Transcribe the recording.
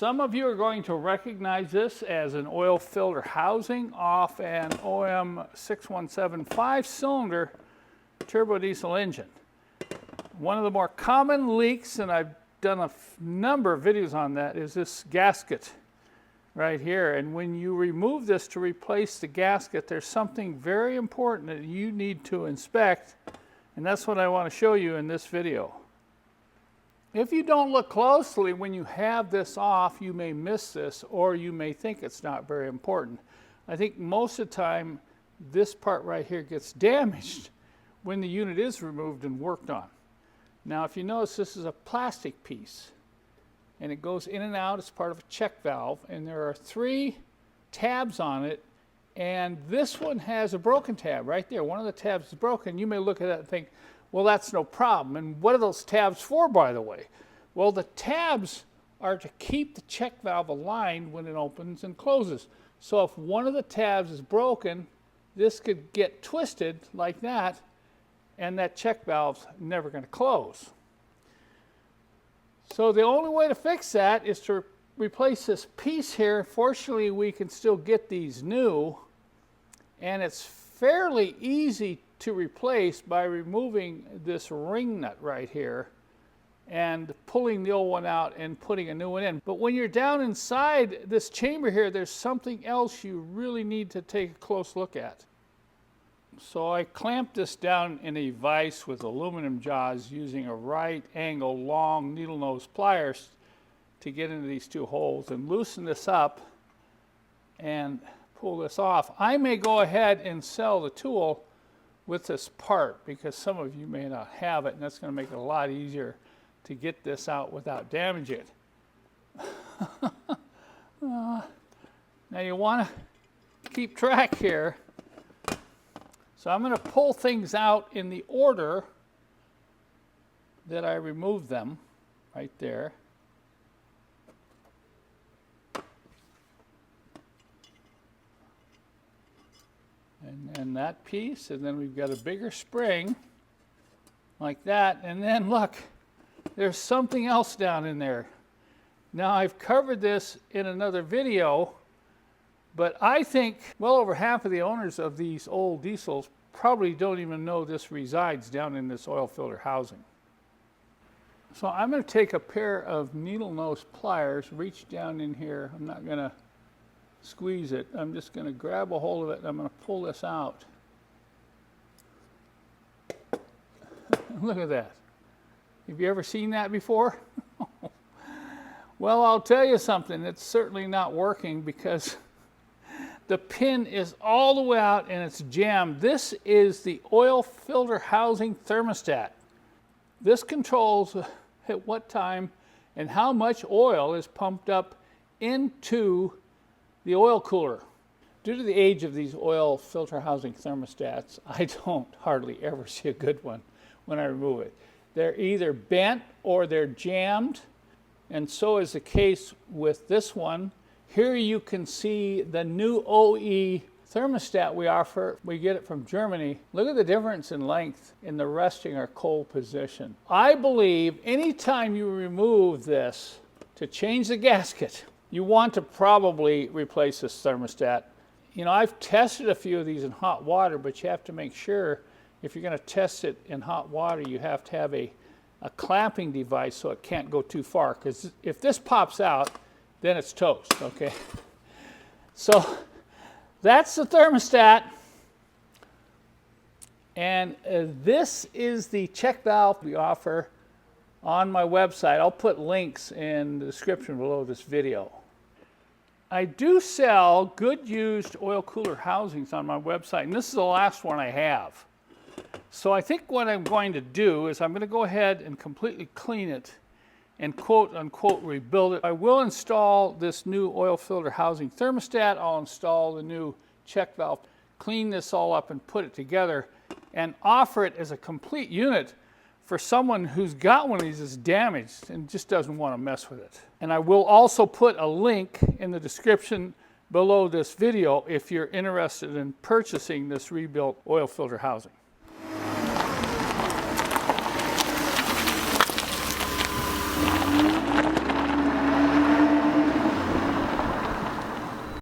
Some of you are going to recognize this as an oil filter housing off an OM 617 5-cylinder turbo diesel engine. One of the more common leaks, and I've done a number of videos on that, is this gasket right here. And when you remove this to replace the gasket, there's something very important that you need to inspect, and that's what I want to show you in this video. If you don't look closely when you have this off, you may miss this, or you may think it's not very important. I think most of the time this part right here gets damaged when the unit is removed and worked on. Now if you notice, this is a plastic piece and it goes in and out as part of a check valve, and there are 3 tabs on it, and this one has a broken tab right there. One of the tabs is broken. You may look at that and think, well, that's no problem. And what are those tabs for, by the way? Well, the tabs are to keep the check valve aligned when it opens and closes. So if one of the tabs is broken, this could get twisted like that, and that check valve's never going to close. So the only way to fix that is to replace this piece here. Fortunately, we can still get these new, and it's fairly easy to replace by removing this ring nut right here and pulling the old one out and putting a new one in. But when you're down inside this chamber here, there's something else you really need to take a close look at. So I clamped this down in a vise with aluminum jaws using a right angle long needle nose pliers to get into these 2 holes and loosen this up and pull this off. I may go ahead and sell the tool with this part because some of you may not have it, and that's going to make it a lot easier to get this out without damaging it. Now you want to keep track here. So I'm going to pull things out in the order that I removed them, right there. And then that piece, and then we've got a bigger spring like that, and then look, there's something else down in there. Now I've covered this in another video, but I think well over half of the owners of these old diesels probably don't even know this resides down in this oil filter housing. So I'm going to take a pair of needle nose pliers, reach down in here. I'm not going to squeeze it. I'm just going to grab a hold of it and I'm going to pull this out. Look at that. Have you ever seen that before? Well, I'll tell you something. It's certainly not working because the pin is all the way out and it's jammed. This is the oil filter housing thermostat. This controls at what time and how much oil is pumped up into the oil cooler. Due to the age of these oil filter housing thermostats, I don't hardly ever see a good one when I remove it. They're either bent or they're jammed, and so is the case with this one. Here you can see the new OE thermostat we offer. We get it from Germany. Look at the difference in length in the resting or cold position. I believe anytime you remove this to change the gasket, you want to probably replace this thermostat. You know, I've tested a few of these in hot water, but you have to make sure if you're going to test it in hot water, you have to have a clamping device so it can't go too far, because if this pops out, then it's toast, okay? So that's the thermostat, and this is the check valve we offer on my website. I'll put links in the description below this video. I do sell good used oil cooler housings on my website, and this is the last one I have. So I think what I'm going to do is I'm going to go ahead and completely clean it and quote unquote rebuild it. I will install this new oil filter housing thermostat. I'll install the new check valve, clean this all up and put it together and offer it as a complete unit for someone who's got one of these that's damaged and just doesn't want to mess with it. And I will also put a link in the description below this video if you're interested in purchasing this rebuilt oil filter housing.